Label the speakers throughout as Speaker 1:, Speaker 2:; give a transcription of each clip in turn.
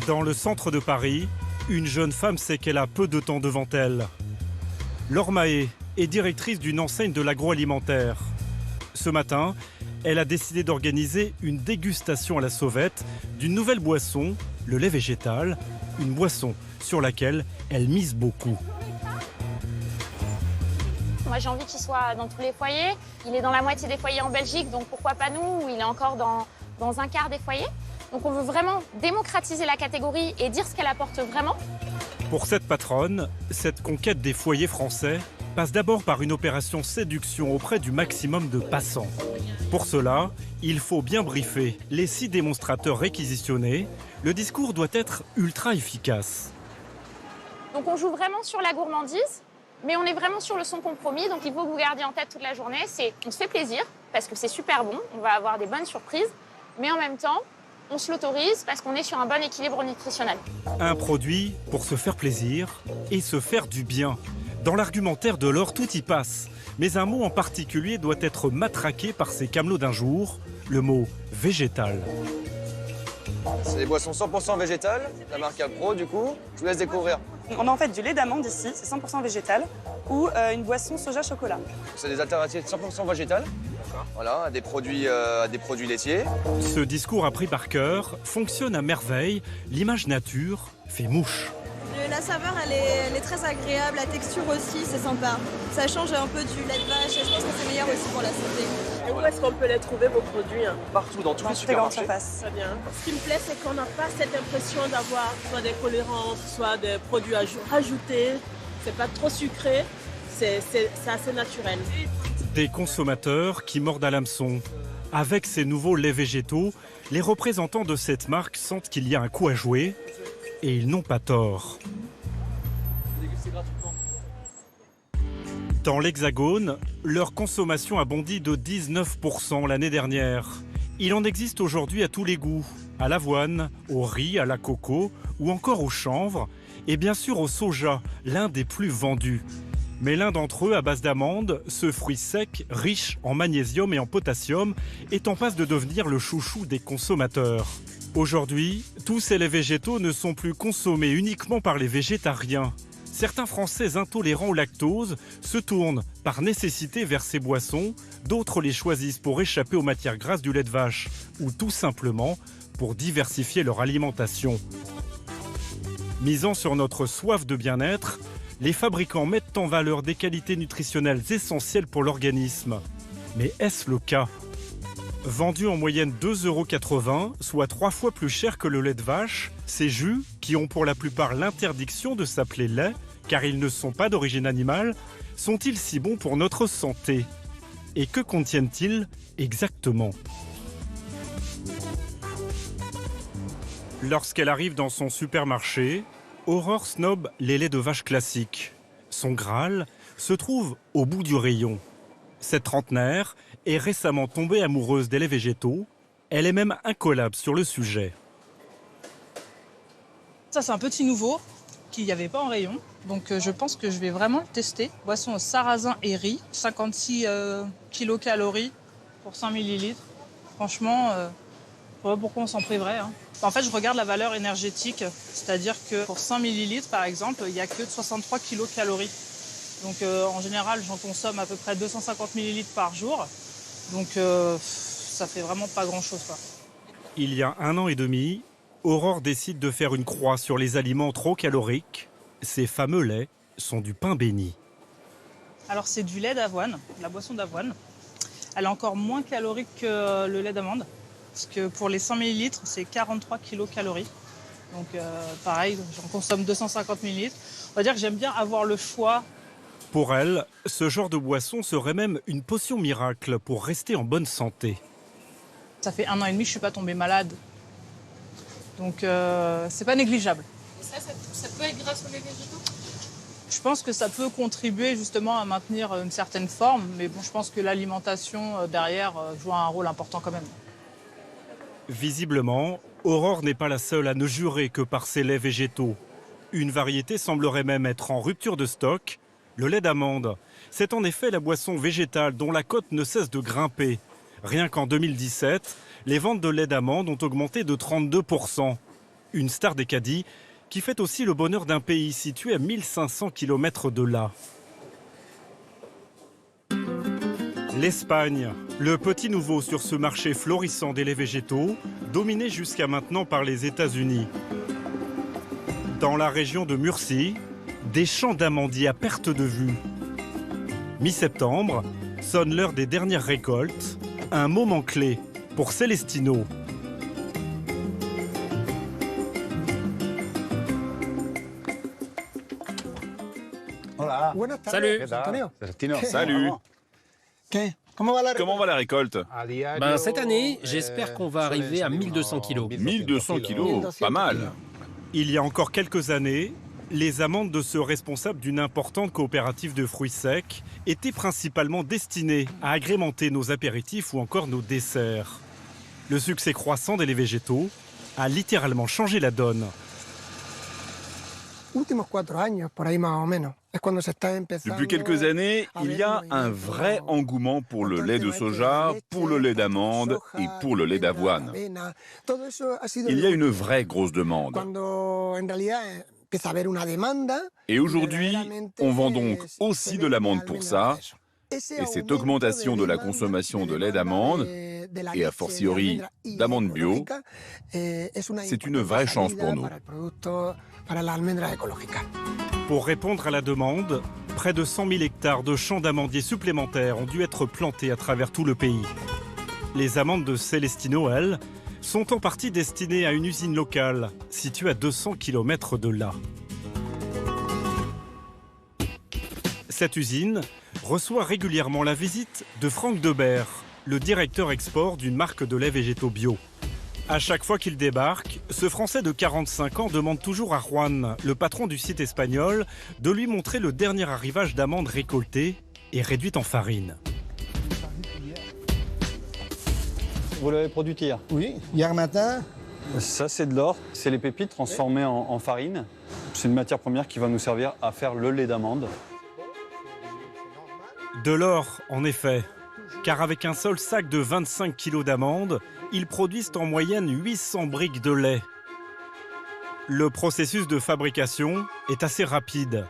Speaker 1: Dans le centre de Paris, une jeune femme sait qu'elle a peu de temps devant elle. Laure Mahé est directrice d'une enseigne de l'agroalimentaire. Ce matin, elle a décidé d'organiser une dégustation à la sauvette d'une nouvelle boisson, le lait végétal, une boisson sur laquelle elle mise beaucoup.
Speaker 2: Moi, j'ai envie qu'il soit dans tous les foyers. Il est dans la moitié des foyers en Belgique, donc pourquoi pas nous, où il est encore dans un quart des foyers. Donc on veut vraiment démocratiser la catégorie et dire ce qu'elle apporte vraiment.
Speaker 1: Pour cette patronne, cette conquête des foyers français passe d'abord par une opération séduction auprès du maximum de passants. Pour cela, il faut bien briefer les 6 démonstrateurs réquisitionnés. Le discours doit être ultra efficace.
Speaker 2: Donc on joue vraiment sur la gourmandise, mais on est vraiment sur le son compromis. Donc il faut que vous gardiez en tête toute la journée, c'est on se fait plaisir parce que c'est super bon, on va avoir des bonnes surprises, mais en même temps, on se l'autorise parce qu'on est sur un bon équilibre nutritionnel.
Speaker 1: Un produit pour se faire plaisir et se faire du bien. Dans l'argumentaire de Laure, tout y passe. Mais un mot en particulier doit être matraqué par ces camelots d'un jour, le mot végétal.
Speaker 3: C'est des boissons 100% végétales, la marque Alpro du coup. Je vous laisse découvrir.
Speaker 4: On a en fait du lait d'amande ici, c'est 100% végétal, ou une boisson soja-chocolat.
Speaker 3: C'est des alternatives 100% végétales. Voilà, à des produits laitiers.
Speaker 1: Ce discours appris par cœur fonctionne à merveille. L'image nature fait mouche.
Speaker 5: La saveur, elle est très agréable, la texture aussi, c'est sympa. Ça change un peu du lait de vache et je pense que c'est meilleur aussi pour la santé.
Speaker 6: Et où est-ce qu'on peut les trouver, vos produits?
Speaker 3: Partout, dans tous les supermarchés.
Speaker 6: Très bien. Ce qui me plaît, c'est qu'on n'a pas cette impression d'avoir soit des colorantes, soit des produits rajoutés. C'est pas trop sucré, c'est assez naturel.
Speaker 1: Des consommateurs qui mordent à l'hameçon. Avec ces nouveaux laits végétaux, les représentants de cette marque sentent qu'il y a un coup à jouer et ils n'ont pas tort. Dans l'Hexagone, leur consommation a bondi de 19% l'année dernière. Il en existe aujourd'hui à tous les goûts, à l'avoine, au riz, à la coco ou encore au chanvre et bien sûr au soja, l'un des plus vendus. Mais l'un d'entre eux, à base d'amande, ce fruit sec, riche en magnésium et en potassium, est en passe de devenir le chouchou des consommateurs. Aujourd'hui, tous ces laits végétaux ne sont plus consommés uniquement par les végétariens. Certains Français intolérants au lactose se tournent par nécessité vers ces boissons, d'autres les choisissent pour échapper aux matières grasses du lait de vache ou tout simplement pour diversifier leur alimentation. Misant sur notre soif de bien-être, les fabricants mettent en valeur des qualités nutritionnelles essentielles pour l'organisme. Mais est-ce le cas ? Vendus en moyenne 2,80 €, soit 3 fois plus cher que le lait de vache, ces jus, qui ont pour la plupart l'interdiction de s'appeler lait, car ils ne sont pas d'origine animale, sont-ils si bons pour notre santé ? Et que contiennent-ils exactement ? Lorsqu'elle arrive dans son supermarché, Aurore snob les laits de vache classiques. Son Graal se trouve au bout du rayon. Cette trentenaire est récemment tombée amoureuse des laits végétaux. Elle est même incollable sur le sujet.
Speaker 7: Ça, c'est un petit nouveau qu'il n'y avait pas en rayon. Donc je pense que je vais vraiment le tester. Boisson au sarrasin et riz, 56 kilocalories pour 100 millilitres. Franchement, je ne sais pas pourquoi on s'en priverait. En fait, je regarde la valeur énergétique. C'est-à-dire que pour 100 millilitres, par exemple, il n'y a que 63 kilocalories. Donc en général, j'en consomme à peu près 250 millilitres par jour. Donc ça fait vraiment pas grand-chose, quoi.
Speaker 1: Il y a 1 an et demi, Aurore décide de faire une croix sur les aliments trop caloriques. Ces fameux laits sont du pain béni.
Speaker 7: Alors c'est du lait d'avoine, la boisson d'avoine. Elle est encore moins calorique que le lait d'amande. Parce que pour les 100 millilitres, c'est 43 kilocalories. Donc pareil, j'en consomme 250 millilitres. On va dire que j'aime bien avoir le choix.
Speaker 1: Pour elle, ce genre de boisson serait même une potion miracle pour rester en bonne santé.
Speaker 7: Ça fait 1 an et demi que je ne suis pas tombée malade. Donc c'est pas négligeable.
Speaker 8: Et ça peut être grâce aux laits végétaux ?
Speaker 7: Je pense que ça peut contribuer justement à maintenir une certaine forme. Mais bon, je pense que l'alimentation derrière joue un rôle important quand même.
Speaker 1: Visiblement, Aurore n'est pas la seule à ne jurer que par ses laits végétaux. Une variété semblerait même être en rupture de stock, le lait d'amande. C'est en effet la boisson végétale dont la cote ne cesse de grimper. Rien qu'en 2017, les ventes de lait d'amande ont augmenté de 32%. une star des caddies qui fait aussi le bonheur d'un pays situé à 1500 km de là. L'Espagne, le petit nouveau sur ce marché florissant des laits végétaux, dominé jusqu'à maintenant par les États-Unis. Dans la région de Murcie, des champs d'amandiers à perte de vue. Mi-septembre, sonne l'heure des dernières récoltes, un moment clé pour Celestino.
Speaker 9: Salut.
Speaker 10: Salut. Comment va la récolte?
Speaker 9: Cette année, j'espère qu'on va arriver à 1200 kilos.
Speaker 10: 1200 kilos, pas mal.
Speaker 1: Il y a encore quelques années, les amandes de ce responsable d'une importante coopérative de fruits secs étaient principalement destinées à agrémenter nos apéritifs ou encore nos desserts. Le succès croissant des laits végétaux a littéralement changé la donne.
Speaker 10: Depuis quelques années, il y a un vrai engouement pour le lait de soja, pour le lait d'amande et pour le lait d'avoine. Il y a une vraie grosse demande. Et aujourd'hui, on vend donc aussi de l'amande pour ça. Et cette augmentation de la consommation de lait d'amande, et a fortiori d'amande bio, c'est une vraie chance pour nous.
Speaker 1: Pour répondre à la demande, près de 100 000 hectares de champs d'amandiers supplémentaires ont dû être plantés à travers tout le pays. Les amandes de Celestino, elles, sont en partie destinées à une usine locale, située à 200 km de là. Cette usine reçoit régulièrement la visite de Franck Debert, le directeur export d'une marque de lait végétaux bio. À chaque fois qu'il débarque, ce Français de 45 ans demande toujours à Juan, le patron du site espagnol, de lui montrer le dernier arrivage d'amandes récoltées et réduites en farine.
Speaker 11: Vous l'avez produit hier?
Speaker 12: Oui, hier matin.
Speaker 11: Ça, c'est de l'or. C'est les pépites transformées en farine. C'est une matière première qui va nous servir à faire le lait d'amande.
Speaker 1: De l'or, en effet, car avec un seul sac de 25 kg d'amandes, ils produisent en moyenne 800 briques de lait. Le processus de fabrication est assez rapide.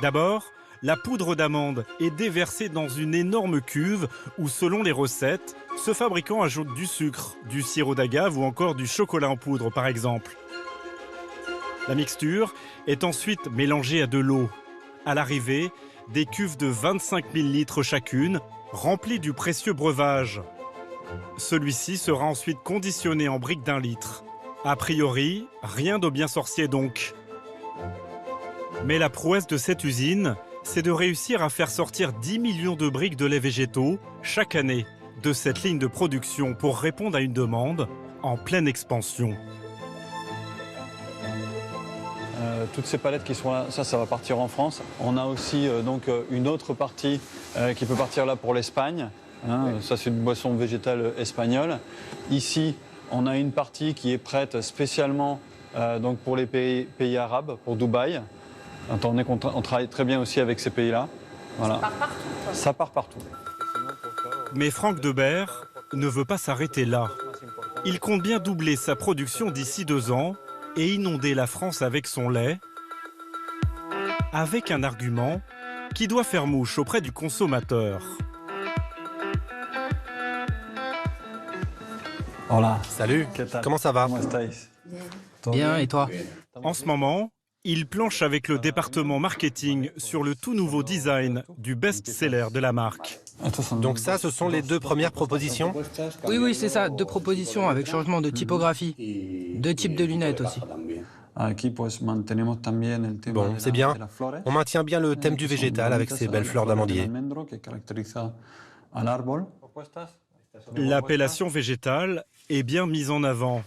Speaker 1: D'abord, la poudre d'amande est déversée dans une énorme cuve où, selon les recettes, ce fabricant ajoute du sucre, du sirop d'agave ou encore du chocolat en poudre, par exemple. La mixture est ensuite mélangée à de l'eau. À l'arrivée, des cuves de 25 000 litres chacune, remplies du précieux breuvage. Celui-ci sera ensuite conditionné en briques d'1 litre. A priori, rien de bien sorcier donc. Mais la prouesse de cette usine, c'est de réussir à faire sortir 10 millions de briques de lait végétaux chaque année de cette ligne de production pour répondre à une demande en pleine expansion.
Speaker 11: Toutes ces palettes qui sont là, ça va partir en France. On a aussi donc une autre partie qui peut partir là pour l'Espagne. Ça, c'est une boisson végétale espagnole. Ici, on a une partie qui est prête spécialement donc pour les pays arabes, pour Dubaï. Attendez qu'on travaille très bien aussi avec ces pays-là. Voilà. Ça part partout, quoi. Ça part partout.
Speaker 1: Mais Franck Debert ne veut pas s'arrêter là. Il compte bien doubler sa production d'ici 2 ans et inonder la France avec son lait, avec un argument qui doit faire mouche auprès du consommateur.
Speaker 11: Hola.
Speaker 13: Salut, comment ça va?
Speaker 9: Bien, et toi?
Speaker 1: En ce moment, il planche avec le département marketing sur le tout nouveau design du best-seller de la marque.
Speaker 13: Donc ça, ce sont les 2 premières propositions?
Speaker 9: Oui, c'est ça, 2 propositions avec changement de typographie. 2 types de lunettes aussi.
Speaker 13: Bon, c'est bien. On maintient bien le thème du végétal avec ces belles fleurs d'amandier.
Speaker 1: L'appellation végétale est bien mise en avant.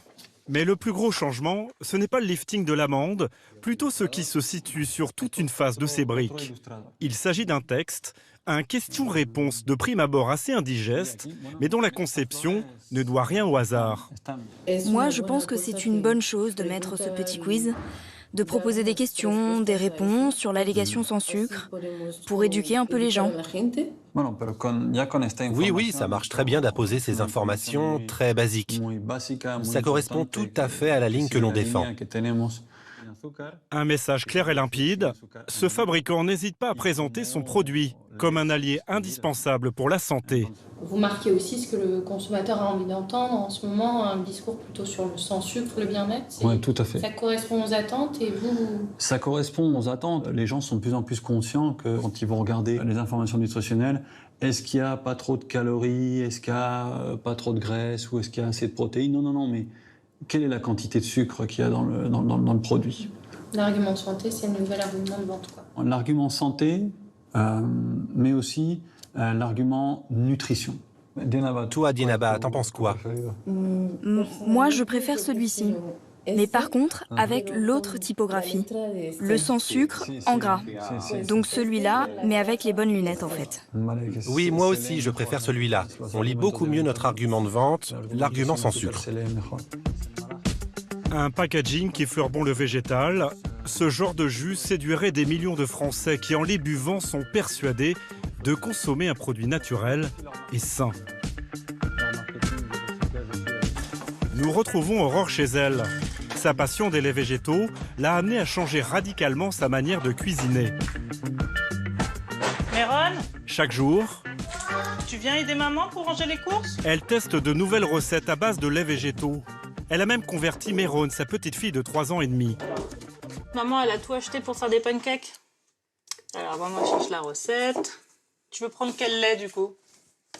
Speaker 1: Mais le plus gros changement, ce n'est pas le lifting de l'amande, plutôt ce qui se situe sur toute une face de ces briques. Il s'agit d'un texte, un question-réponse de prime abord assez indigeste, mais dont la conception ne doit rien au hasard.
Speaker 14: Moi, je pense que c'est une bonne chose de mettre ce petit quiz.
Speaker 12: de proposer des questions, des réponses sur l'allégation sans sucre, pour éduquer un peu les gens.
Speaker 13: Oui, ça marche très bien d'apposer ces informations très basiques. Ça correspond tout à fait à la ligne que l'on défend.
Speaker 1: Un message clair et limpide, ce fabricant n'hésite pas à présenter son produit comme un allié indispensable pour la santé.
Speaker 8: Vous marquez aussi ce que le consommateur a envie d'entendre en ce moment, un discours plutôt sur le sans sucre, le bien-être.
Speaker 11: Oui, tout à fait.
Speaker 8: Ça correspond aux attentes et vous...
Speaker 11: Ça correspond aux attentes. Les gens sont de plus en plus conscients que quand ils vont regarder les informations nutritionnelles, est-ce qu'il n'y a pas trop de calories, est-ce qu'il n'y a pas trop de graisse ou est-ce qu'il y a assez de protéines? Non, mais quelle est la quantité de sucre qu'il y a dans le produit?
Speaker 8: L'argument santé, c'est un nouvel argument de vente, quoi.
Speaker 11: L'argument santé, mais aussi l'argument nutrition.
Speaker 13: Toi, Dienaba, t'en penses quoi?
Speaker 12: Moi, je préfère celui-ci. Mais par contre, avec l'autre typographie. Le sans sucre en gras. Donc celui-là, mais avec les bonnes lunettes en fait.
Speaker 13: Oui, moi aussi, je préfère celui-là. On lit beaucoup mieux notre argument de vente, l'argument sans sucre.
Speaker 1: Un packaging qui fleure bon le végétal, ce genre de jus séduirait des millions de Français qui, en les buvant, sont persuadés de consommer un produit naturel et sain. Nous retrouvons Aurore chez elle. Sa passion des laits végétaux l'a amenée à changer radicalement sa manière de cuisiner.
Speaker 7: Méron,
Speaker 1: Chaque jour,
Speaker 7: tu viens aider maman pour ranger les courses?
Speaker 1: elle teste de nouvelles recettes à base de laits végétaux. Elle a même converti Méron, sa petite fille de 3 ans et demi.
Speaker 7: Maman, elle a tout acheté pour faire des pancakes. Alors, maman cherche la recette. Tu veux prendre quel lait, du coup?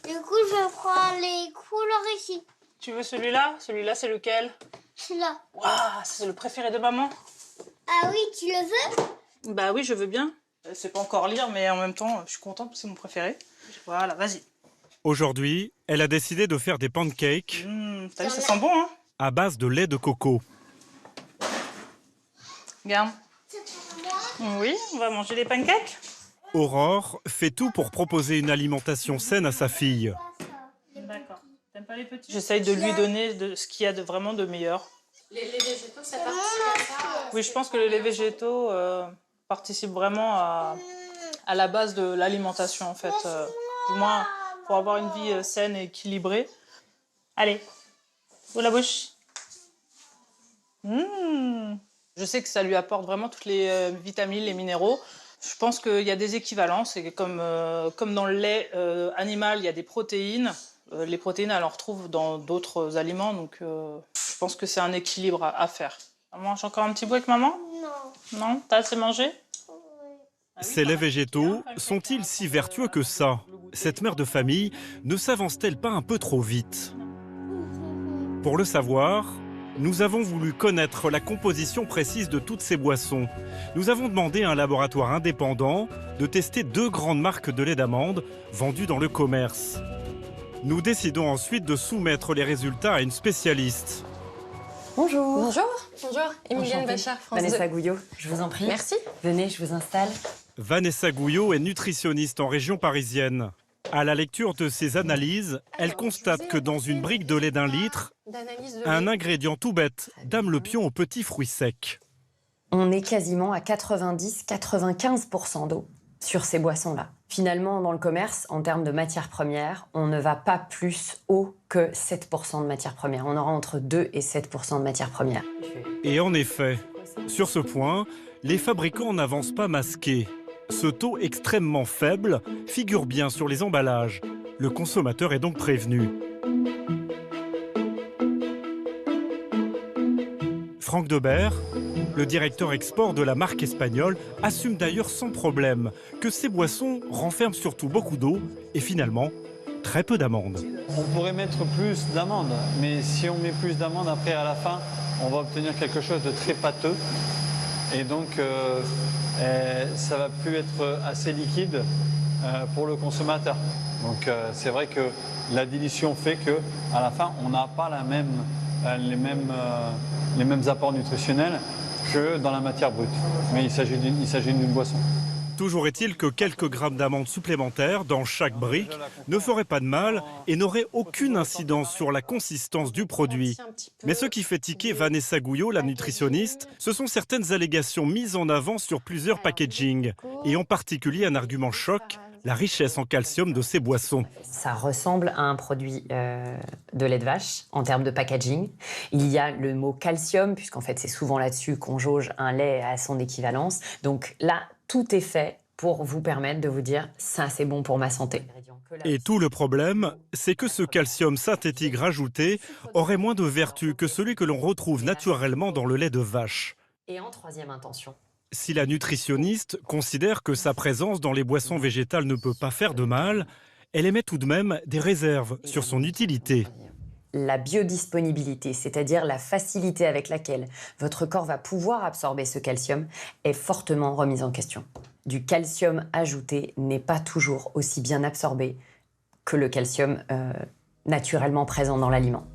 Speaker 14: Du coup, je prends les couleurs ici.
Speaker 7: Tu veux celui-là? Celui-là, c'est lequel?
Speaker 14: Celui-là.
Speaker 7: Waouh, c'est le préféré de maman.
Speaker 14: Ah oui, tu le veux?
Speaker 7: Bah oui, je veux bien. Je sais pas encore lire, mais en même temps, je suis contente parce que c'est mon préféré. Voilà, vas-y.
Speaker 1: Aujourd'hui, elle a décidé de faire des pancakes
Speaker 7: T'as vu, ça sent bon, hein?
Speaker 1: à base de lait de coco.
Speaker 7: Regarde. Oui, on va manger des pancakes.
Speaker 1: Aurore fait tout pour proposer une alimentation saine à sa fille.
Speaker 7: D'accord. T'aimes pas les petits? J'essaye de lui donner ce qu'il y a de vraiment de meilleur.
Speaker 8: Les végétaux, ça participe à ça.
Speaker 7: Oui, je pense que les végétaux participent vraiment à la base de l'alimentation, en fait. Du moins, pour avoir une vie saine et équilibrée. Allez, ouvre la bouche. Je sais que ça lui apporte vraiment toutes les vitamines, les minéraux. Je pense qu'il y a des équivalences. Et comme dans le lait animal, il y a des protéines. Les protéines, elle en retrouve dans d'autres aliments. Donc, je pense que c'est un équilibre à faire. On mange encore un petit bout avec maman?
Speaker 14: Non.
Speaker 7: Non? T'as assez mangé?
Speaker 1: Ces laits végétaux sont-ils si vertueux que ça? Cette mère de famille ne s'avance-t-elle pas un peu trop vite? Pour le savoir, nous avons voulu connaître la composition précise de toutes ces boissons. Nous avons demandé à un laboratoire indépendant de tester 2 grandes marques de lait d'amande vendues dans le commerce. Nous décidons ensuite de soumettre les résultats à une spécialiste.
Speaker 15: Bonjour.
Speaker 8: Bonjour. Bonjour. Emilienne
Speaker 15: Enchantée.
Speaker 8: Bachar, France
Speaker 15: Vanessa
Speaker 8: 2.
Speaker 15: Gouillot, je vous en prie.
Speaker 8: Merci.
Speaker 15: Venez, je vous installe.
Speaker 1: Vanessa Gouillot est nutritionniste en région parisienne. À la lecture de ses analyses, elle constate que dans une brique de lait d'1 litre, un ingrédient tout bête dame le pion aux petits fruits secs.
Speaker 15: On est quasiment à 90-95% d'eau sur ces boissons-là. Finalement, dans le commerce, en termes de matières premières, on ne va pas plus haut que 7% de matières premières. On aura entre 2 et 7% de matières premières.
Speaker 1: Et en effet, sur ce point, les fabricants n'avancent pas masqués. Ce taux extrêmement faible figure bien sur les emballages. Le consommateur est donc prévenu. Franck Debert, le directeur export de la marque espagnole, assume d'ailleurs sans problème que ces boissons renferment surtout beaucoup d'eau et finalement très peu d'amandes.
Speaker 11: On pourrait mettre plus d'amandes, mais si on met plus d'amandes, après à la fin, on va obtenir quelque chose de très pâteux. Et donc, ça va plus être assez liquide pour le consommateur. Donc, c'est vrai que la dilution fait que, à la fin, on n'a pas les mêmes apports nutritionnels que dans la matière brute. Mais il s'agit d'une boisson.
Speaker 1: Toujours est-il que quelques grammes d'amandes supplémentaires dans chaque brique ne feraient pas de mal et n'auraient aucune incidence sur la consistance du produit. Mais ce qui fait tiquer Vanessa Gouillot, la nutritionniste, ce sont certaines allégations mises en avant sur plusieurs packaging, et en particulier un argument choc, la richesse en calcium de ces boissons.
Speaker 15: Ça ressemble à un produit de lait de vache en termes de packaging. Il y a le mot calcium, puisqu'en fait c'est souvent là-dessus qu'on jauge un lait à son équivalence. Donc là, tout est fait pour vous permettre de vous dire « ça c'est bon pour ma santé ».
Speaker 1: Et tout le problème, c'est que ce calcium synthétique rajouté aurait moins de vertus que celui que l'on retrouve naturellement dans le lait de vache.
Speaker 15: Et en troisième intention.
Speaker 1: Si la nutritionniste considère que sa présence dans les boissons végétales ne peut pas faire de mal, elle émet tout de même des réserves sur son utilité.
Speaker 15: La biodisponibilité, c'est-à-dire la facilité avec laquelle votre corps va pouvoir absorber ce calcium, est fortement remise en question. Du calcium ajouté n'est pas toujours aussi bien absorbé que le calcium naturellement présent dans l'aliment.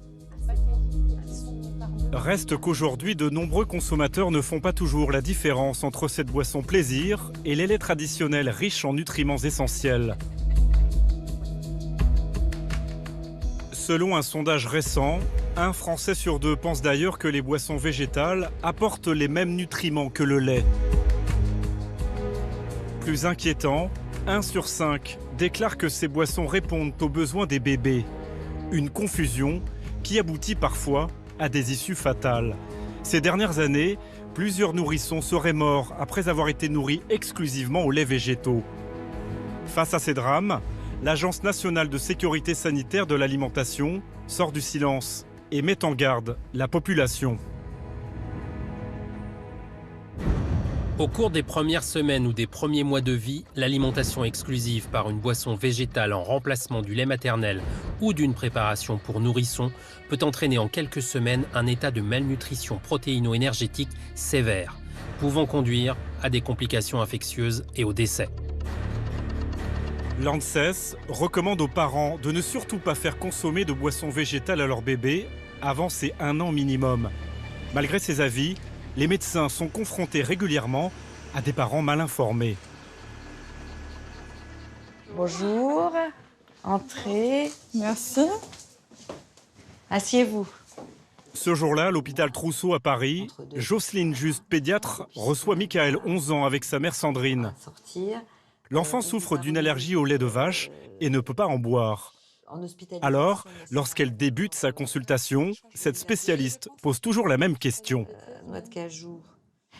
Speaker 1: Reste qu'aujourd'hui, de nombreux consommateurs ne font pas toujours la différence entre cette boisson plaisir et les laits traditionnels riches en nutriments essentiels. Selon un sondage récent, un Français sur 2 pense d'ailleurs que les boissons végétales apportent les mêmes nutriments que le lait. Plus inquiétant, 1 sur 5 déclare que ces boissons répondent aux besoins des bébés. Une confusion qui aboutit parfois à des issues fatales. Ces dernières années, plusieurs nourrissons seraient morts après avoir été nourris exclusivement aux laits végétaux. Face à ces drames, l'Agence nationale de sécurité sanitaire de l'alimentation sort du silence et met en garde la population.
Speaker 16: Au cours des premières semaines ou des premiers mois de vie, l'alimentation exclusive par une boisson végétale en remplacement du lait maternel ou d'une préparation pour nourrissons peut entraîner en quelques semaines un état de malnutrition protéino-énergétique sévère, pouvant conduire à des complications infectieuses et au décès.
Speaker 1: L'ANSES recommande aux parents de ne surtout pas faire consommer de boissons végétales à leur bébé avant ses 1 an minimum. Malgré ces avis, les médecins sont confrontés régulièrement à des parents mal informés.
Speaker 17: Bonjour, entrez.
Speaker 4: Merci.
Speaker 17: Asseyez-vous.
Speaker 1: Ce jour-là, à l'hôpital Trousseau à Paris, Jocelyne Juste, pédiatre, reçoit Michael, 11 ans, avec sa mère Sandrine. L'enfant souffre d'une allergie au lait de vache et ne peut pas en boire. Alors, lorsqu'elle débute sa consultation, cette spécialiste pose toujours la même question.
Speaker 17: Noix de cajou.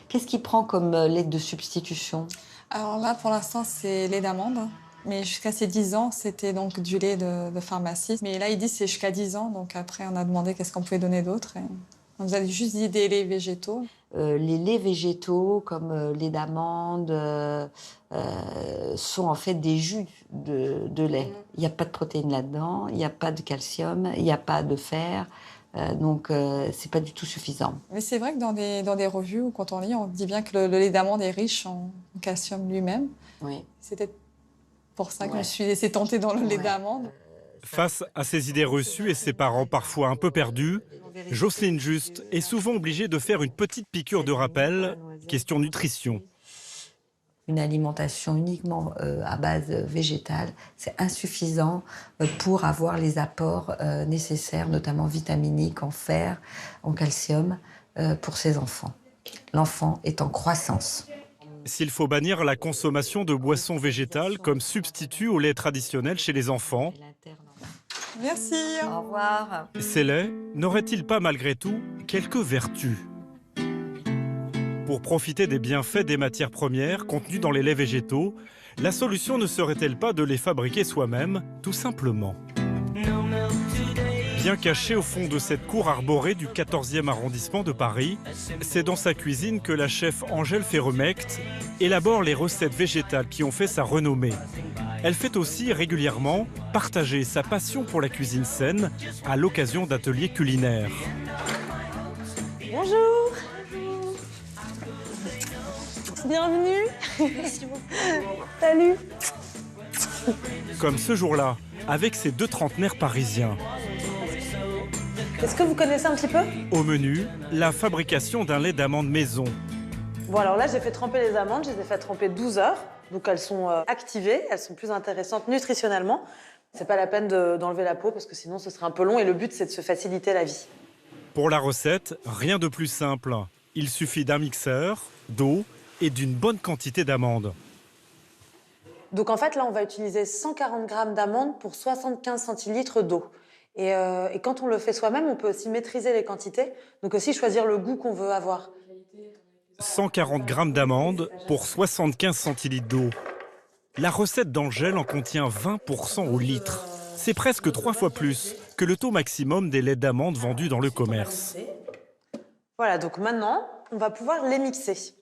Speaker 17: Qu'est-ce qu'il prend comme lait de substitution?
Speaker 4: Alors là, pour l'instant, c'est lait d'amande. Mais jusqu'à ses 10 ans, c'était donc du lait de pharmacie. Mais là, ils disent que c'est jusqu'à 10 ans. Donc après, on a demandé qu'est-ce qu'on pouvait donner d'autre. On nous a juste dit des laits végétaux.
Speaker 17: Les laits végétaux, comme lait d'amande, sont en fait des jus de lait. Il n'y a pas de protéines là-dedans, il n'y a pas de calcium, il n'y a pas de fer. Donc, c'est pas du tout suffisant.
Speaker 4: Mais c'est vrai que dans des revues ou quand on lit, on dit bien que le lait d'amande est riche en calcium lui-même.
Speaker 17: Oui.
Speaker 4: C'est peut-être pour ça que je me suis laissée tenter dans le lait d'amande.
Speaker 1: Face à ces idées reçues et ses parents parfois un peu perdus, Jocelyne Juste est souvent obligée de faire une petite piqûre de rappel, question nutrition.
Speaker 17: Une alimentation uniquement à base végétale, c'est insuffisant pour avoir les apports nécessaires, notamment vitaminiques, en fer, en calcium, pour ces enfants. L'enfant est en croissance.
Speaker 1: S'il faut bannir la consommation de boissons végétales comme substitut au lait traditionnel chez les enfants,
Speaker 4: merci.
Speaker 17: Au revoir.
Speaker 1: Ces laits n'auraient-ils pas malgré tout quelques vertus ? Pour profiter des bienfaits des matières premières contenues dans les laits végétaux, la solution ne serait-elle pas de les fabriquer soi-même, tout simplement ? Bien caché au fond de cette cour arborée du 14e arrondissement de Paris, c'est dans sa cuisine que la chef Angèle Ferremecht élabore les recettes végétales qui ont fait sa renommée. Elle fait aussi régulièrement partager sa passion pour la cuisine saine à l'occasion d'ateliers culinaires.
Speaker 4: Bonjour. Bienvenue.
Speaker 17: Merci beaucoup.
Speaker 4: Salut.
Speaker 1: Comme ce jour-là, avec ces 2 trentenaires parisiens.
Speaker 4: Est-ce que vous connaissez un petit peu?
Speaker 1: Au menu, la fabrication d'un lait d'amande maison.
Speaker 4: Bon, alors là, j'ai fait tremper les amandes, je les ai fait tremper 12 heures.
Speaker 18: Donc elles sont activées, elles sont plus intéressantes nutritionnellement. C'est pas la peine d'enlever la peau parce que sinon ce serait un peu long et le but c'est de se faciliter la vie.
Speaker 1: Pour la recette, rien de plus simple. Il suffit d'un mixeur, d'eau et d'une bonne quantité d'amandes.
Speaker 18: Donc en fait là on va utiliser 140 g d'amandes pour 75 centilitres d'eau. Et quand on le fait soi-même, on peut aussi maîtriser les quantités, donc aussi choisir le goût qu'on veut avoir.
Speaker 1: 140 g d'amandes pour 75 centilitres d'eau. La recette d'Angèle en contient 20% au litre. C'est presque 3 fois plus que le taux maximum des laits d'amandes vendus dans le commerce.
Speaker 18: Voilà, donc maintenant, on va pouvoir les mixer.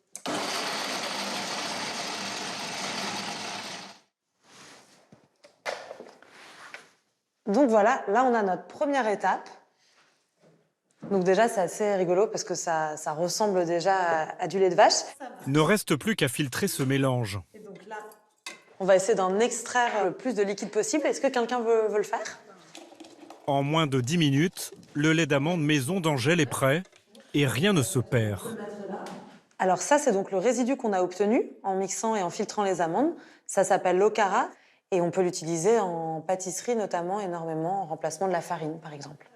Speaker 18: Donc voilà, là on a notre première étape. Donc déjà c'est assez rigolo parce que ça ressemble déjà à du lait de vache.
Speaker 1: Ne reste plus qu'à filtrer ce mélange.
Speaker 18: Et donc là, on va essayer d'en extraire le plus de liquide possible. Est-ce que quelqu'un veut le faire?
Speaker 1: En moins de 10 minutes, le lait d'amande maison d'Angèle est prêt et rien ne se perd.
Speaker 18: Alors ça c'est donc le résidu qu'on a obtenu en mixant et en filtrant les amandes. Ça s'appelle l'okara. Et on peut l'utiliser en pâtisserie notamment énormément, en remplacement de la farine par exemple.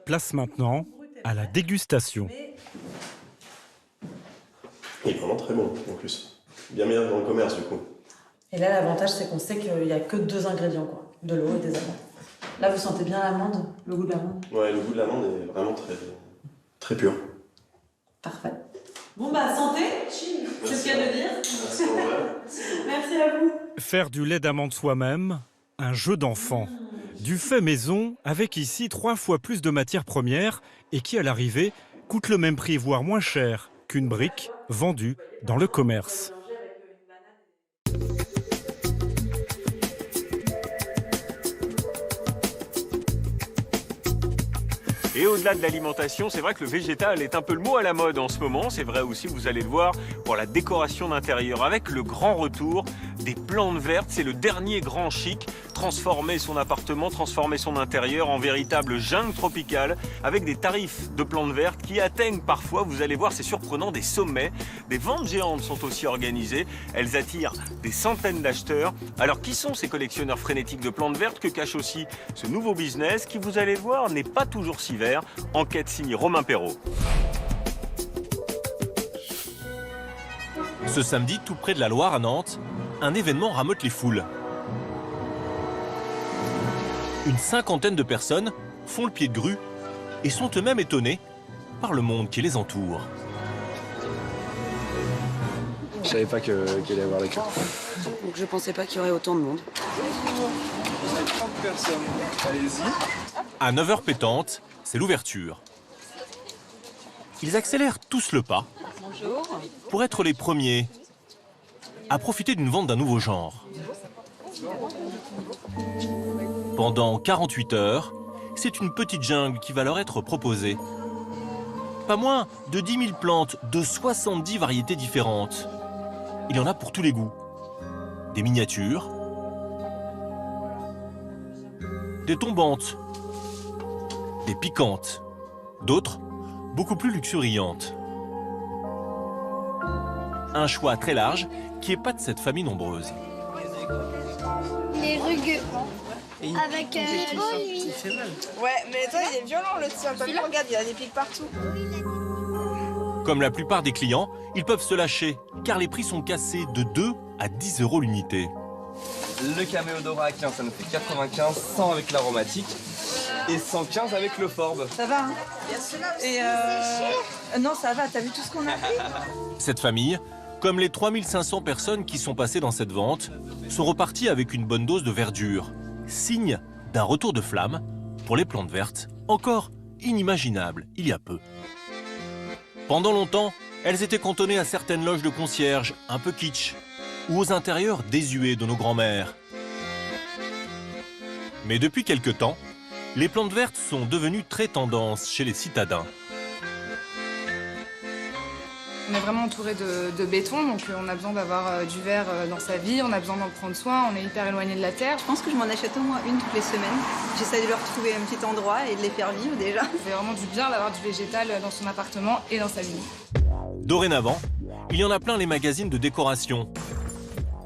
Speaker 1: Place maintenant à la dégustation.
Speaker 19: Il est vraiment très bon en plus. Bien meilleur que dans le commerce du coup.
Speaker 18: Et là l'avantage c'est qu'on sait qu'il n'y a que 2 ingrédients, quoi, de l'eau et des amandes. Là vous sentez bien l'amande, le goût de l'amande?
Speaker 19: Ouais, le goût de l'amande est vraiment très pur.
Speaker 18: Parfait. Bon bah santé, c'est ce qu'il y a de dire. Merci à vous.
Speaker 1: Faire du lait d'amande soi-même, un jeu d'enfant. Du fait maison, avec ici 3 fois plus de matières premières et qui, à l'arrivée, coûte le même prix, voire moins cher qu'une brique vendue dans le commerce.
Speaker 20: Et au-delà de l'alimentation, c'est vrai que le végétal est un peu le mot à la mode en ce moment. C'est vrai aussi, vous allez le voir, pour la décoration d'intérieur. Avec le grand retour des plantes vertes, c'est le dernier grand chic. Transformer son appartement, transformer son intérieur en véritable jungle tropicale avec des tarifs de plantes vertes qui atteignent parfois, vous allez voir, c'est surprenant, des sommets. Des ventes géantes sont aussi organisées. Elles attirent des centaines d'acheteurs. Alors qui sont ces collectionneurs frénétiques de plantes vertes que cache aussi ce nouveau business qui, vous allez le voir, n'est pas toujours si vert? Enquête signée Romain Perrault.
Speaker 21: Ce samedi, tout près de la Loire à Nantes, un événement rameute les foules. Une cinquantaine de personnes font le pied de grue et sont eux-mêmes étonnés par le monde qui les entoure.
Speaker 3: Je savais pas qu'il allait y avoir la queue.
Speaker 22: Donc je pensais pas qu'il y aurait autant de monde.
Speaker 21: 30 personnes, allez-y. À 9h pétantes, c'est l'ouverture. Ils accélèrent tous le pas pour être les premiers à profiter d'une vente d'un nouveau genre. Pendant 48 heures, c'est une petite jungle qui va leur être proposée. Pas moins de 10 000 plantes de 70 variétés différentes. Il y en a pour tous les goûts. Des miniatures, des tombantes, des piquantes, d'autres beaucoup plus luxuriantes. Un choix très large qui épate cette famille nombreuse.
Speaker 14: Les rugueux. Avec oh, lui.
Speaker 22: Ouais, mais toi, il est violent le tien. T'as vu, regarde, il y a des pics partout.
Speaker 21: Comme la plupart des clients, ils peuvent se lâcher, car les prix sont cassés de 2 à 10 € l'unité.
Speaker 3: Le caméo d'Orac, ça nous fait 95, 100 avec l'aromatique et 115 avec le Forbe.
Speaker 22: Ça va, hein? Et non, ça va, t'as vu tout ce qu'on a pris?
Speaker 21: Cette famille, comme les 3500 personnes qui sont passées dans cette vente, sont reparties avec une bonne dose de verdure. Signe d'un retour de flamme pour les plantes vertes, encore inimaginables il y a peu. Pendant longtemps, elles étaient cantonnées à certaines loges de concierges, un peu kitsch, ou aux intérieurs désuets de nos grands-mères. Mais depuis quelque temps, les plantes vertes sont devenues très tendance chez les citadins.
Speaker 23: On est vraiment entouré de béton, donc on a besoin d'avoir du vert dans sa vie, on a besoin d'en prendre soin, on est hyper éloigné de la terre.
Speaker 5: Je pense que je m'en achète au moins une toutes les semaines. J'essaie de leur trouver un petit endroit et de les faire vivre déjà.
Speaker 23: Ça fait vraiment du bien d'avoir du végétal dans son appartement et dans sa vie.
Speaker 21: Dorénavant, il y en a plein les magazines de décoration.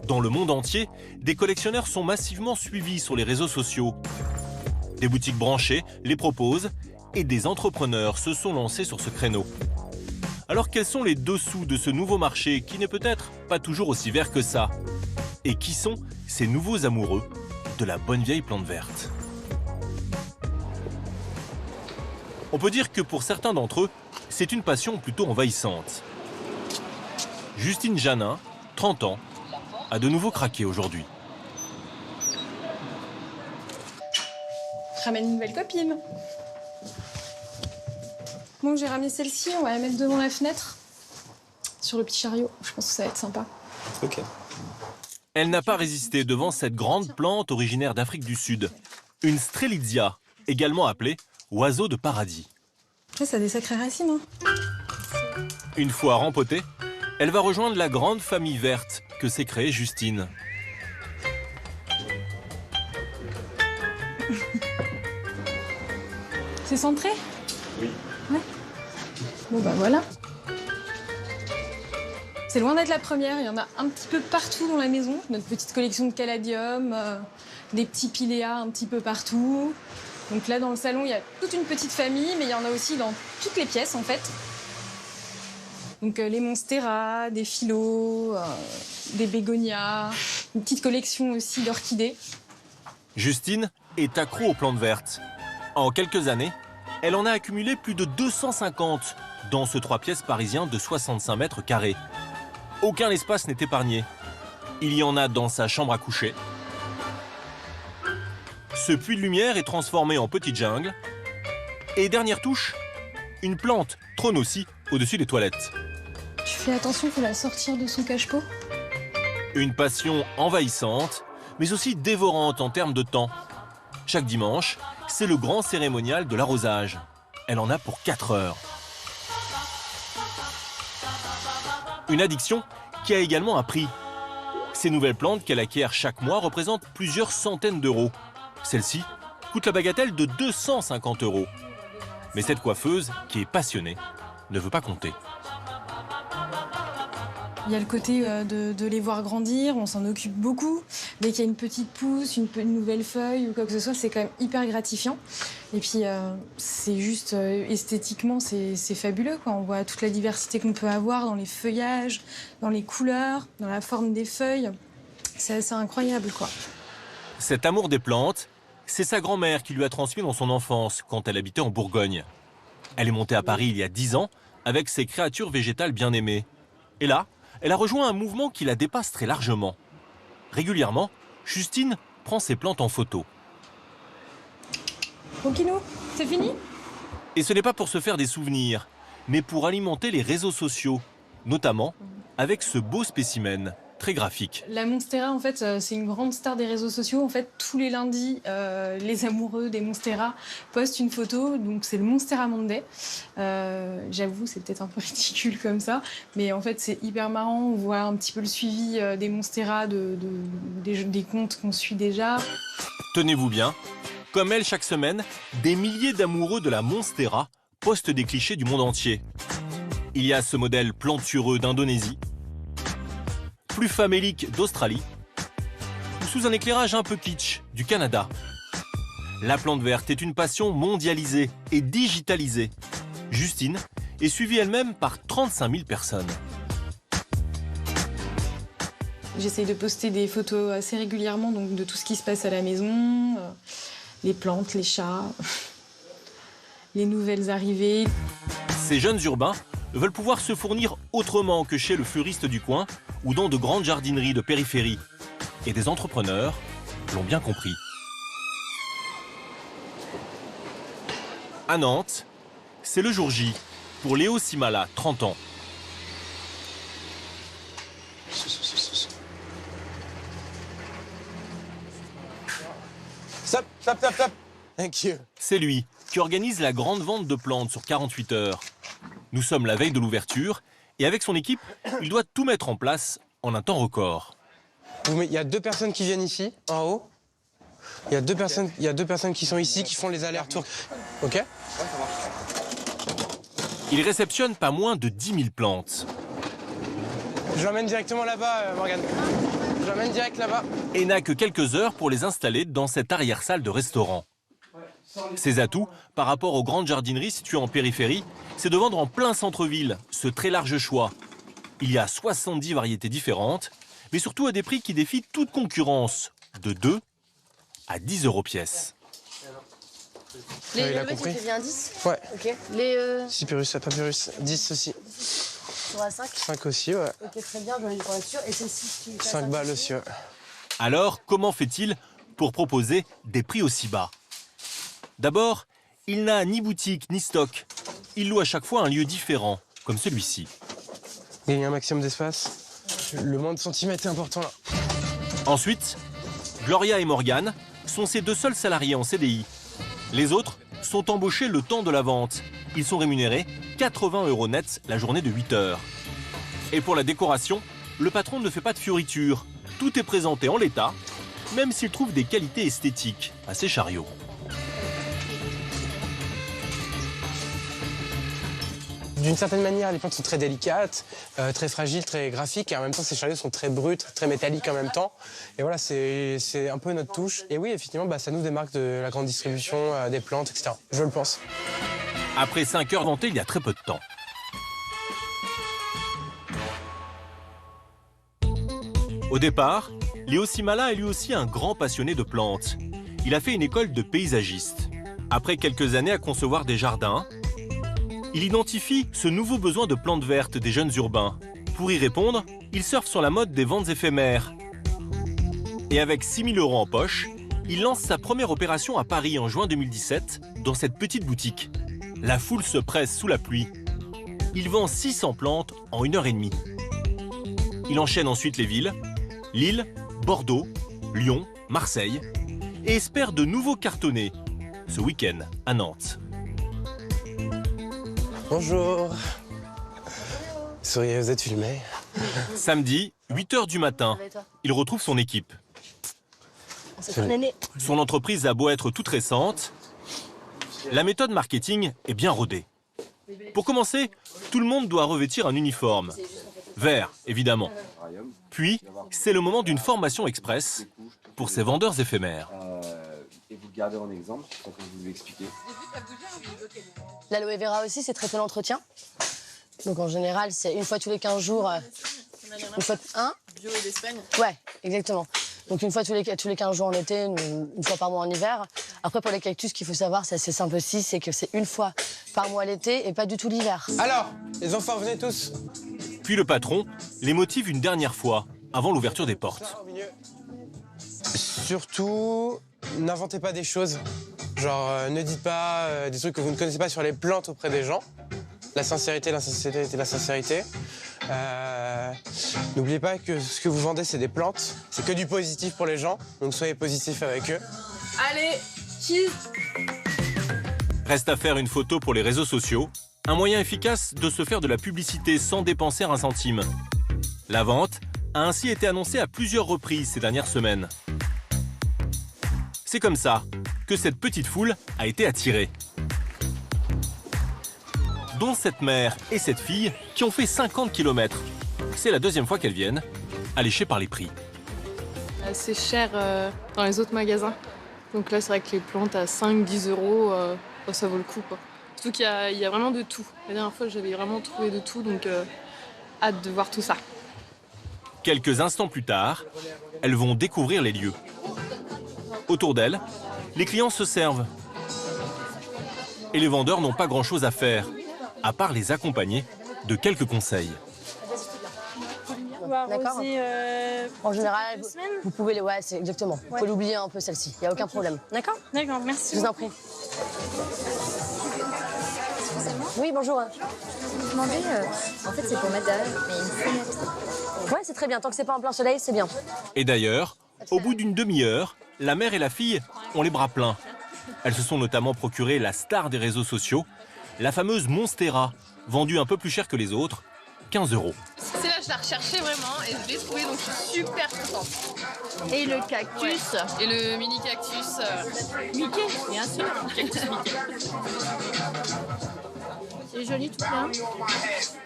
Speaker 21: Dans le monde entier, des collectionneurs sont massivement suivis sur les réseaux sociaux. Des boutiques branchées les proposent et des entrepreneurs se sont lancés sur ce créneau. Alors quels sont les dessous de ce nouveau marché qui n'est peut-être pas toujours aussi vert que ça? Et qui sont ces nouveaux amoureux de la bonne vieille plante verte? On peut dire que pour certains d'entre eux, c'est une passion plutôt envahissante. Justine Janin, 30 ans, a de nouveau craqué aujourd'hui.
Speaker 22: Je ramène une nouvelle copine. Bon, j'ai ramené celle-ci, on va la mettre devant la fenêtre, sur le petit chariot. Je pense que ça va être sympa.
Speaker 3: Ok.
Speaker 21: Elle n'a pas résisté devant cette grande plante originaire d'Afrique du Sud, une strelitzia, également appelée oiseau de paradis.
Speaker 22: Ça a des sacrées racines, hein.
Speaker 21: Une fois rempotée, elle va rejoindre la grande famille verte que s'est créée Justine.
Speaker 22: C'est centré?
Speaker 19: Oui.
Speaker 22: Ouais. Bon bah voilà. C'est loin d'être la première, il y en a un petit peu partout dans la maison. Notre petite collection de caladium, des petits piléas un petit peu partout. Donc là dans le salon, il y a toute une petite famille, mais il y en a aussi dans toutes les pièces en fait. Donc les monstera, des phyllos, des bégonias, une petite collection aussi d'orchidées.
Speaker 21: Justine est accro aux plantes vertes. En quelques années, elle en a accumulé plus de 250 dans ce 3 pièces parisien de 65 mètres carrés. Aucun espace n'est épargné. Il y en a dans sa chambre à coucher. Ce puits de lumière est transformé en petite jungle. Et dernière touche, une plante trône aussi au-dessus des toilettes.
Speaker 22: Tu fais attention, faut la sortir de son cache-pot.
Speaker 21: Une passion envahissante, mais aussi dévorante en termes de temps. Chaque dimanche, c'est le grand cérémonial de l'arrosage. Elle en a pour 4 heures. Une addiction qui a également un prix. Ces nouvelles plantes qu'elle acquiert chaque mois représentent plusieurs centaines d'euros. Celle-ci coûte la bagatelle de 250 €. Mais cette coiffeuse, qui est passionnée, ne veut pas compter.
Speaker 22: Il y a le côté de les voir grandir, on s'en occupe beaucoup. Dès qu'il y a une petite pousse, une nouvelle feuille ou quoi que ce soit, c'est quand même hyper gratifiant. Et puis, c'est juste esthétiquement, c'est fabuleux, quoi. On voit toute la diversité qu'on peut avoir dans les feuillages, dans les couleurs, dans la forme des feuilles. C'est assez incroyable, quoi.
Speaker 21: Cet amour des plantes, c'est sa grand-mère qui lui a transmis dans son enfance, quand elle habitait en Bourgogne. Elle est montée à Paris il y a 10 ans avec ses créatures végétales bien aimées. Et là, elle a rejoint un mouvement qui la dépasse très largement. Régulièrement, Justine prend ses plantes en photo.
Speaker 22: Coquinou, c'est fini?
Speaker 21: Et ce n'est pas pour se faire des souvenirs, mais pour alimenter les réseaux sociaux, notamment avec ce beau spécimen très graphique.
Speaker 22: La monstera, en fait, c'est une grande star des réseaux sociaux. En fait, tous les lundis, les amoureux des monstera postent une photo. Donc, c'est le Monstera Monday. J'avoue, c'est peut-être un peu ridicule comme ça. Mais en fait, c'est hyper marrant. On voit un petit peu le suivi des monstera, des comptes qu'on suit déjà.
Speaker 21: Tenez-vous bien, comme elle, chaque semaine, des milliers d'amoureux de la monstera postent des clichés du monde entier. Il y a ce modèle plantureux d'Indonésie, plus famélique d'Australie, ou sous un éclairage un peu kitsch du Canada. La plante verte est une passion mondialisée et digitalisée. Justine est suivie elle-même par 35 000 personnes.
Speaker 22: J'essaye de poster des photos assez régulièrement donc de tout ce qui se passe à la maison, les plantes, les chats, les nouvelles arrivées.
Speaker 21: Ces jeunes urbains veulent pouvoir se fournir autrement que chez le fleuriste du coin ou dans de grandes jardineries de périphérie. Et des entrepreneurs l'ont bien compris. À Nantes, c'est le jour J pour Léo Simala, 30 ans.
Speaker 2: Stop, stop, stop, stop. Thank you.
Speaker 21: C'est lui qui organise la grande vente de plantes sur 48 heures. Nous sommes la veille de l'ouverture et avec son équipe, il doit tout mettre en place en un temps record.
Speaker 2: Il y a 2 personnes qui viennent ici, en haut. Il y a 2 personnes qui sont ici, qui font les allers-retours. OK?
Speaker 21: Il réceptionne pas moins de 10 000 plantes.
Speaker 2: Je l'emmène directement là-bas, Morgane. j'emmène direct là-bas.
Speaker 21: Et n'a que quelques heures pour les installer dans cette arrière-salle de restaurant. Ses atouts, par rapport aux grandes jardineries situées en périphérie, c'est de vendre en plein centre-ville ce très large choix. Il y a 70 variétés différentes, mais surtout à des prix qui défient toute concurrence, de 2 à 10 € pièce.
Speaker 2: Il a
Speaker 6: mec,
Speaker 2: compris.
Speaker 6: il fait bien 10.
Speaker 2: Ouais.
Speaker 6: Ok. Les...
Speaker 2: 6 Pyrrhus, papyrus, 10 aussi.
Speaker 6: Sur la 5.
Speaker 2: 5 aussi, ouais.
Speaker 6: Ok, très bien, j'en ai pour être sûr. Et celle-ci, tu
Speaker 2: 5 balles aussi, ouais.
Speaker 21: Alors, comment fait-il pour proposer des prix aussi bas? D'abord, il n'a ni boutique ni stock. Il loue à chaque fois un lieu différent, comme celui-ci.
Speaker 2: Gagner un maximum d'espace. Le moins de centimètres est important là.
Speaker 21: Ensuite, Gloria et Morgane sont ses 2 seuls salariés en CDI. Les autres sont embauchés le temps de la vente. Ils sont rémunérés 80 € net la journée de 8 heures. Et pour la décoration, le patron ne fait pas de fioritures. Tout est présenté en l'état, même s'il trouve des qualités esthétiques à ses chariots.
Speaker 2: D'une certaine manière, les plantes sont très délicates, très fragiles, très graphiques, et en même temps, ces chariots sont très bruts, très métalliques en même temps. Et voilà, c'est un peu notre touche. Et oui, effectivement, ça nous démarque de la grande distribution des plantes, etc. Je le pense.
Speaker 21: Après 5 heures ventées, il y a très peu de temps. Au départ, Léo Simala est lui aussi un grand passionné de plantes. Il a fait une école de paysagiste. Après quelques années à concevoir des jardins, il identifie ce nouveau besoin de plantes vertes des jeunes urbains. Pour y répondre, il surfe sur la mode des ventes éphémères. Et avec 6 000 € en poche, il lance sa première opération à Paris en juin 2017, dans cette petite boutique. La foule se presse sous la pluie. Il vend 600 plantes en 1h30. Il enchaîne ensuite les villes, Lille, Bordeaux, Lyon, Marseille, et espère de nouveaux cartonnés, ce week-end à Nantes.
Speaker 2: Bonjour. Souriez, vous êtes filmé.
Speaker 21: Samedi, 8 h du matin, il retrouve son équipe. Son entreprise a beau être toute récente, la méthode marketing est bien rodée. Pour commencer, tout le monde doit revêtir un uniforme. Vert, évidemment. Puis, c'est le moment d'une formation express pour ces vendeurs éphémères.
Speaker 3: Et vous le gardez en exemple, comme je vous l'ai expliqué.
Speaker 6: L'aloe vera aussi, c'est traiter l'entretien. Donc en général, c'est une fois tous les 15 jours. Une fois... Hein?
Speaker 5: Bio et d'Espagne.
Speaker 6: Ouais, exactement. Donc une fois tous les 15 jours en été, une fois par mois en hiver. Après, pour les cactus, ce qu'il faut savoir, c'est assez simple aussi, c'est que c'est une fois par mois l'été et pas du tout l'hiver.
Speaker 2: Alors, les enfants, venez tous.
Speaker 21: Puis le patron les motive une dernière fois, avant l'ouverture des portes.
Speaker 2: Surtout, n'inventez pas des choses. Genre, ne dites pas des trucs que vous ne connaissez pas sur les plantes auprès des gens. La sincérité, la sincérité, la sincérité. N'oubliez pas que ce que vous vendez, c'est des plantes. C'est que du positif pour les gens, donc soyez positifs avec eux.
Speaker 5: Allez, cheese.
Speaker 21: Reste à faire une photo pour les réseaux sociaux, un moyen efficace de se faire de la publicité sans dépenser un centime. La vente a ainsi été annoncée à plusieurs reprises ces dernières semaines. C'est comme ça que cette petite foule a été attirée. Dont cette mère et cette fille qui ont fait 50 km. C'est la deuxième fois qu'elles viennent, alléchées par les prix.
Speaker 9: C'est cher dans les autres magasins. Donc là, c'est vrai que les plantes à 5-10 €, ça vaut le coup, quoi. Surtout qu'il y a vraiment de tout. La dernière fois, j'avais vraiment trouvé de tout, donc hâte de voir tout ça.
Speaker 21: Quelques instants plus tard, elles vont découvrir les lieux. Autour d'elles, les clients se servent. Et les vendeurs n'ont pas grand-chose à faire, à part les accompagner de quelques conseils.
Speaker 6: D'accord. En général, vous pouvez les... Ouais, c'est exactement. Vous pouvez l'oublier un peu, celle-ci. Il n'y a aucun problème. D'accord?
Speaker 5: D'accord, merci.
Speaker 6: Je vous en prie. Oui, bonjour.
Speaker 10: Je me demandais, en fait, c'est pour mettre derrière, mais une fenêtre.
Speaker 6: Ouais, c'est très bien. Tant que c'est pas en plein soleil, c'est bien.
Speaker 21: Et d'ailleurs, au bout d'une demi-heure, la mère et la fille ont les bras pleins. Elles se sont notamment procuré la star des réseaux sociaux, la fameuse Monstera, vendue un peu plus cher que les autres, 15 €.
Speaker 9: Celle-là, je la recherchais vraiment et je l'ai trouvée, donc je suis super contente.
Speaker 5: Et le cactus.
Speaker 9: Et le mini cactus.
Speaker 5: Mickey, bien sûr.
Speaker 9: Cactus Mickey.
Speaker 5: C'est joli tout bien.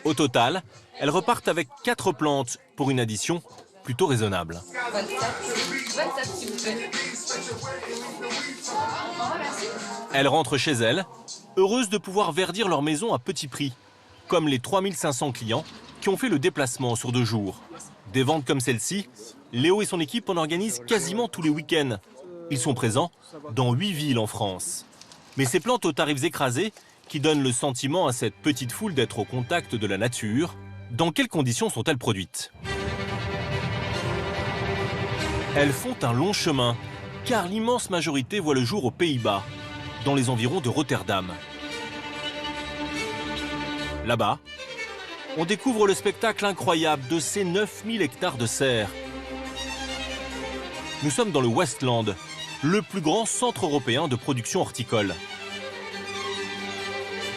Speaker 21: Au total, elles repartent avec 4 plantes pour une addition plutôt raisonnable.
Speaker 9: 27, s'il vous plaît.
Speaker 21: Elles rentrent chez elles, heureuses de pouvoir verdir leur maison à petit prix, comme les 3500 clients qui ont fait le déplacement sur 2 jours. Des ventes comme celle-ci, Léo et son équipe en organisent quasiment tous les week-ends. Ils sont présents dans 8 villes en France. Mais ces plantes aux tarifs écrasés, qui donnent le sentiment à cette petite foule d'être au contact de la nature, dans quelles conditions sont-elles produites? Elles font un long chemin, car l'immense majorité voit le jour aux Pays-Bas, dans les environs de Rotterdam. Là-bas, on découvre le spectacle incroyable de ces 9000 hectares de serres. Nous sommes dans le Westland, le plus grand centre européen de production horticole.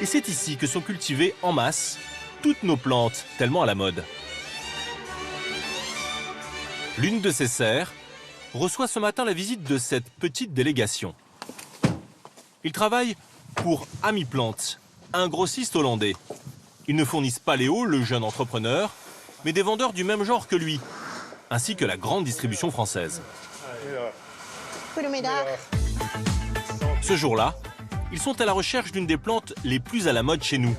Speaker 21: Et c'est ici que sont cultivées en masse toutes nos plantes, tellement à la mode. L'une de ces serres reçoit ce matin la visite de cette petite délégation. Ils travaillent pour Ami Plante, un grossiste hollandais. Ils ne fournissent pas Léo, le jeune entrepreneur, mais des vendeurs du même genre que lui, ainsi que la grande distribution française. Ce jour-là, ils sont à la recherche d'une des plantes les plus à la mode chez nous,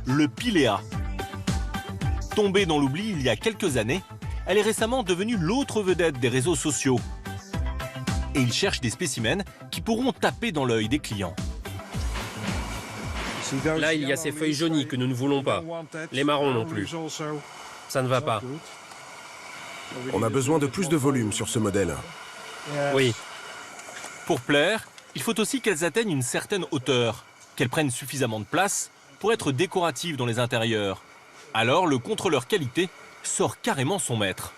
Speaker 21: le Pilea. Tombée dans l'oubli il y a quelques années, elle est récemment devenue l'autre vedette des réseaux sociaux. Et ils cherchent des spécimens qui pourront taper dans l'œil des clients.
Speaker 16: Là, il y a ces feuilles jaunies que nous ne voulons pas. Les marrons non plus. Ça ne va pas.
Speaker 7: On a besoin de plus de volume sur ce modèle.
Speaker 16: Oui.
Speaker 21: Pour plaire, il faut aussi qu'elles atteignent une certaine hauteur, qu'elles prennent suffisamment de place pour être décoratives dans les intérieurs. Alors le contrôleur qualité sort carrément son maître.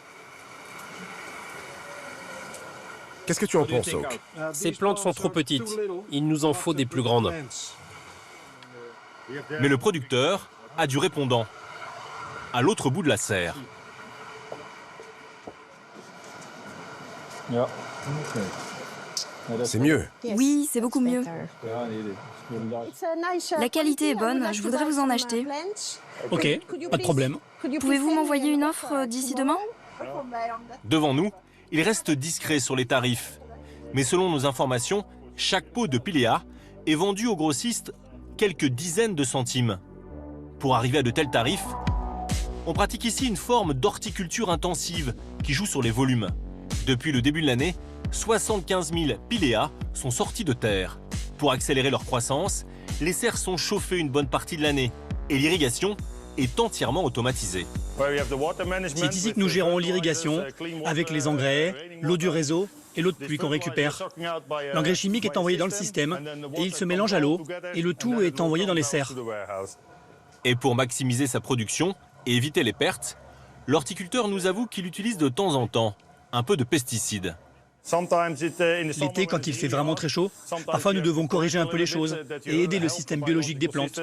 Speaker 7: Qu'est-ce que tu en penses, Oak?
Speaker 16: Ces plantes sont trop petites. Il nous en faut des plus grandes.
Speaker 21: Mais le producteur a du répondant, à l'autre bout de la serre.
Speaker 7: C'est mieux.
Speaker 12: Oui, c'est beaucoup mieux. La qualité est bonne, je voudrais vous en acheter.
Speaker 13: Ok, pas de problème.
Speaker 12: Pouvez-vous m'envoyer une offre d'ici demain?
Speaker 21: Devant nous, il reste discret sur les tarifs. Mais selon nos informations, chaque pot de Pilea est vendu aux grossistes quelques dizaines de centimes. Pour arriver à de tels tarifs, on pratique ici une forme d'horticulture intensive qui joue sur les volumes. Depuis le début de l'année, 75 000 Pilea sont sortis de terre. Pour accélérer leur croissance, les serres sont chauffées une bonne partie de l'année et l'irrigation est entièrement automatisée.
Speaker 13: C'est ici que nous gérons l'irrigation, avec les engrais, l'eau du réseau et l'eau de pluie qu'on récupère. L'engrais chimique est envoyé dans le système et il se mélange à l'eau et le tout est envoyé dans les serres.
Speaker 21: Et pour maximiser sa production et éviter les pertes, l'horticulteur nous avoue qu'il utilise de temps en temps un peu de pesticides.
Speaker 13: L'été, quand il fait vraiment très chaud, parfois nous devons corriger un peu les choses et aider le système biologique des plantes.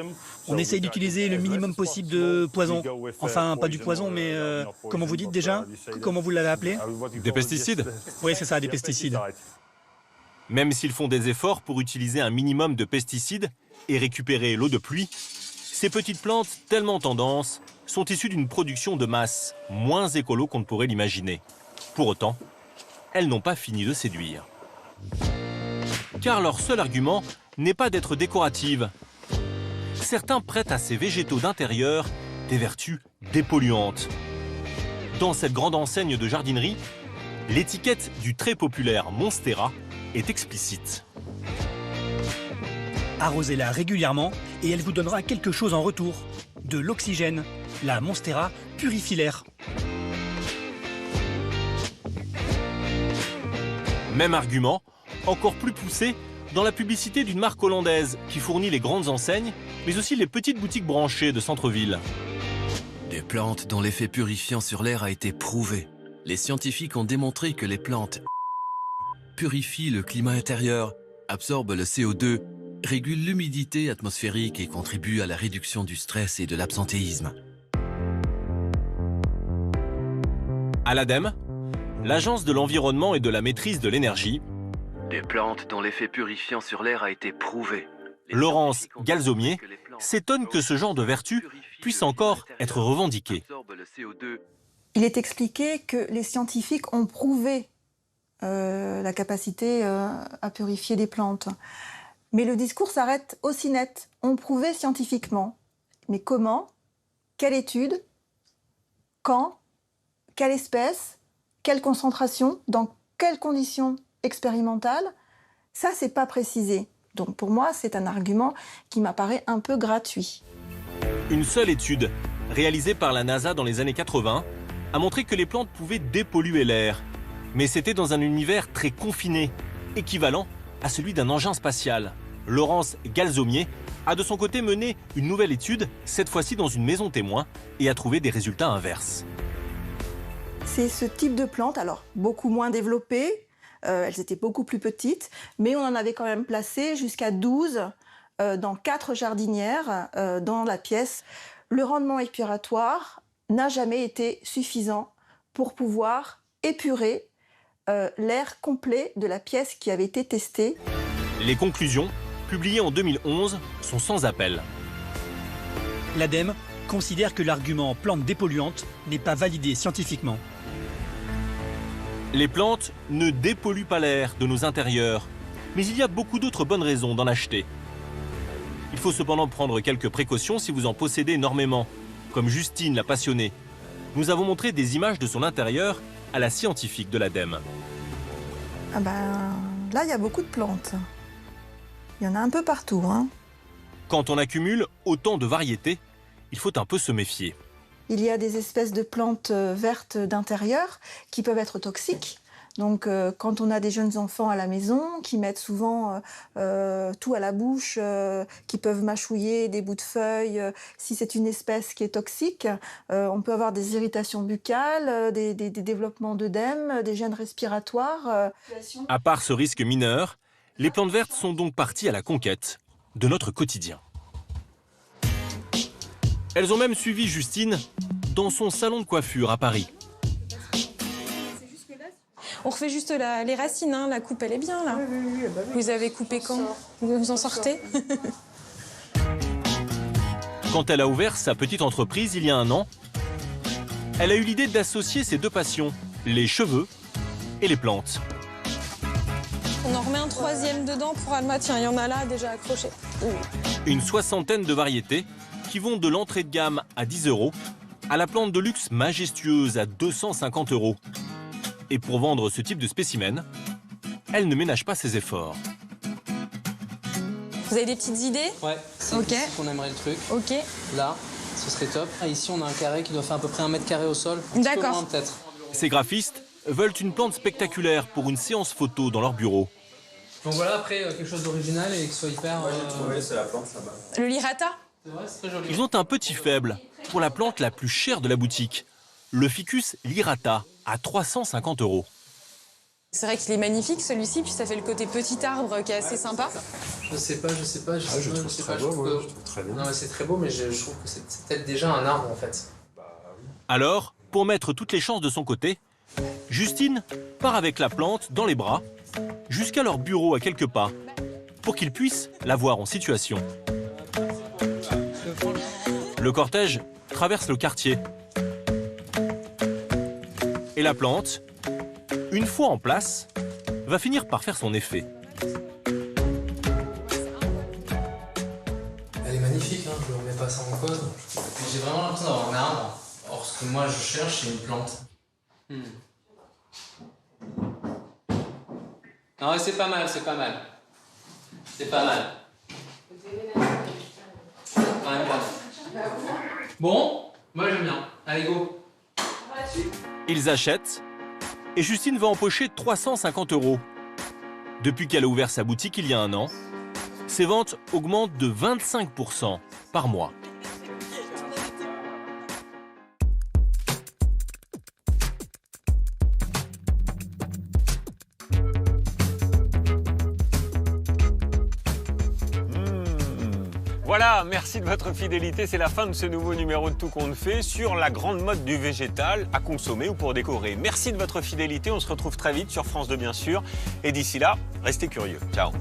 Speaker 13: On essaye d'utiliser le minimum possible de poison. Enfin, pas du poison, mais comment vous dites déjà? Comment vous l'avez appelé?
Speaker 21: Des pesticides?
Speaker 13: Oui, c'est ça, des pesticides.
Speaker 21: Même s'ils font des efforts pour utiliser un minimum de pesticides et récupérer l'eau de pluie, ces petites plantes tellement tendances sont issues d'une production de masse moins écolo qu'on ne pourrait l'imaginer. Pour autant, elles n'ont pas fini de séduire. Car leur seul argument n'est pas d'être décoratives. Certains prêtent à ces végétaux d'intérieur des vertus dépolluantes. Dans cette grande enseigne de jardinerie, l'étiquette du très populaire Monstera est explicite.
Speaker 13: Arrosez-la régulièrement et elle vous donnera quelque chose en retour. De l'oxygène. La Monstera purifie l'air.
Speaker 21: Même argument, encore plus poussé, dans la publicité d'une marque hollandaise qui fournit les grandes enseignes, mais aussi les petites boutiques branchées de centre-ville.
Speaker 24: Des plantes dont l'effet purifiant sur l'air a été prouvé. Les scientifiques ont démontré que les plantes purifient le climat intérieur, absorbent le CO2, régulent l'humidité atmosphérique et contribuent à la réduction du stress et de l'absentéisme.
Speaker 21: À l'ADEME, l'Agence de l'environnement et de la maîtrise de l'énergie,
Speaker 24: Des plantes dont l'effet purifiant sur l'air a été prouvé.
Speaker 21: Laurence Galzomier s'étonne que ce genre de vertu puisse encore être revendiqué.
Speaker 8: il est expliqué que les scientifiques ont prouvé la capacité à purifier les plantes. Mais le discours s'arrête aussi net. On prouvait scientifiquement. Mais comment? Quelle étude? Quand? Quelle espèce? Quelle concentration? Dans quelles conditions expérimentales? Ça, c'est pas précisé. Donc pour moi, c'est un argument qui m'apparaît un peu gratuit.
Speaker 21: Une seule étude, réalisée par la NASA dans les années 80, a montré que les plantes pouvaient dépolluer l'air. Mais c'était dans un univers très confiné, équivalent à celui d'un engin spatial. Laurence Galzomier a de son côté mené une nouvelle étude, cette fois-ci dans une maison témoin, et a trouvé des résultats inverses.
Speaker 8: C'est ce type de plantes, alors beaucoup moins développées, elles étaient beaucoup plus petites, mais on en avait quand même placé jusqu'à 12 dans 4 jardinières dans la pièce. Le rendement expiratoire n'a jamais été suffisant pour pouvoir épurer l'air complet de la pièce qui avait été testée.
Speaker 21: Les conclusions, publiées en 2011, sont sans appel.
Speaker 13: L'ADEME considère que l'argument plante dépolluante n'est pas validé scientifiquement.
Speaker 21: Les plantes ne dépolluent pas l'air de nos intérieurs, mais il y a beaucoup d'autres bonnes raisons d'en acheter. Il faut cependant prendre quelques précautions si vous en possédez énormément, comme Justine la passionnée. Nous avons montré des images de son intérieur à la scientifique de l'ADEME.
Speaker 8: Ah ben, là, il y a beaucoup de plantes. Il y en a un peu partout, hein.
Speaker 21: Quand on accumule autant de variétés, il faut un peu se méfier.
Speaker 8: Il y a des espèces de plantes vertes d'intérieur qui peuvent être toxiques. Donc, quand on a des jeunes enfants à la maison qui mettent souvent tout à la bouche, qui peuvent mâchouiller des bouts de feuilles, si c'est une espèce qui est toxique, on peut avoir des irritations buccales, des développements d'œdème, des gènes respiratoires.
Speaker 21: À part ce risque mineur, les plantes vertes sont donc parties à la conquête de notre quotidien. Elles ont même suivi Justine dans son salon de coiffure à Paris.
Speaker 22: On refait juste les racines, hein. La coupe elle est bien là. Oui. Vous avez coupé quand? Vous en sortez?
Speaker 21: Quand elle a ouvert sa petite entreprise il y a 1 an, elle a eu l'idée d'associer ses 2 passions, les cheveux et les plantes.
Speaker 22: On en remet un 3e dedans pour Alma. Tiens, il y en a là déjà accroché.
Speaker 21: Une 60aine de variétés qui vont de l'entrée de gamme à 10 € à la plante de luxe majestueuse à 250 €. Et pour vendre ce type de spécimen, elle ne ménage pas ses efforts.
Speaker 22: Vous avez des petites idées?
Speaker 11: Ouais, c'est ici qu'on aimerait le truc.
Speaker 22: Ok.
Speaker 11: Là, ce serait top. Ah, ici, on a un carré qui doit faire à peu près 1 mètre carré au sol.
Speaker 22: D'accord.
Speaker 11: Peut-être.
Speaker 21: Ces graphistes veulent une plante spectaculaire pour une séance photo dans leur bureau.
Speaker 11: Donc voilà, après, quelque chose d'original et que ce soit hyper...
Speaker 19: Oui, c'est la plante, ça va.
Speaker 22: Le lirata?
Speaker 11: C'est vrai, c'est très joli.
Speaker 21: Ils ont un petit faible pour la plante la plus chère de la boutique, le ficus lirata, à 350 €.
Speaker 22: C'est vrai qu'il est magnifique celui-ci, puis ça fait le côté petit arbre qui est assez sympa.
Speaker 11: Je sais pas.
Speaker 19: Je trouve très beau, je trouve très bien.
Speaker 11: Non, mais c'est très beau, mais je trouve que c'est peut-être déjà un arbre en fait.
Speaker 21: Alors, pour mettre toutes les chances de son côté, Justine part avec la plante dans les bras jusqu'à leur bureau à quelques pas pour qu'ils puissent la voir en situation. Le cortège traverse le quartier. Et la plante, une fois en place, va finir par faire son effet.
Speaker 11: Elle est magnifique, hein, je ne remets pas ça en cause. J'ai vraiment l'impression d'avoir un arbre. Or, ce que moi je cherche, c'est une plante. Non, mais c'est pas mal. C'est pas mal. Quand même pas mal. Bon, moi j'aime bien. Allez, go.
Speaker 21: Ils achètent et Justine va empocher 350 €. Depuis qu'elle a ouvert sa boutique il y a 1 an, ses ventes augmentent de 25% par mois.
Speaker 20: Voilà, merci de votre fidélité. C'est la fin de ce nouveau numéro de Tout compte fait sur la grande mode du végétal à consommer ou pour décorer. Merci de votre fidélité. On se retrouve très vite sur France 2 bien sûr. Et d'ici là, restez curieux. Ciao.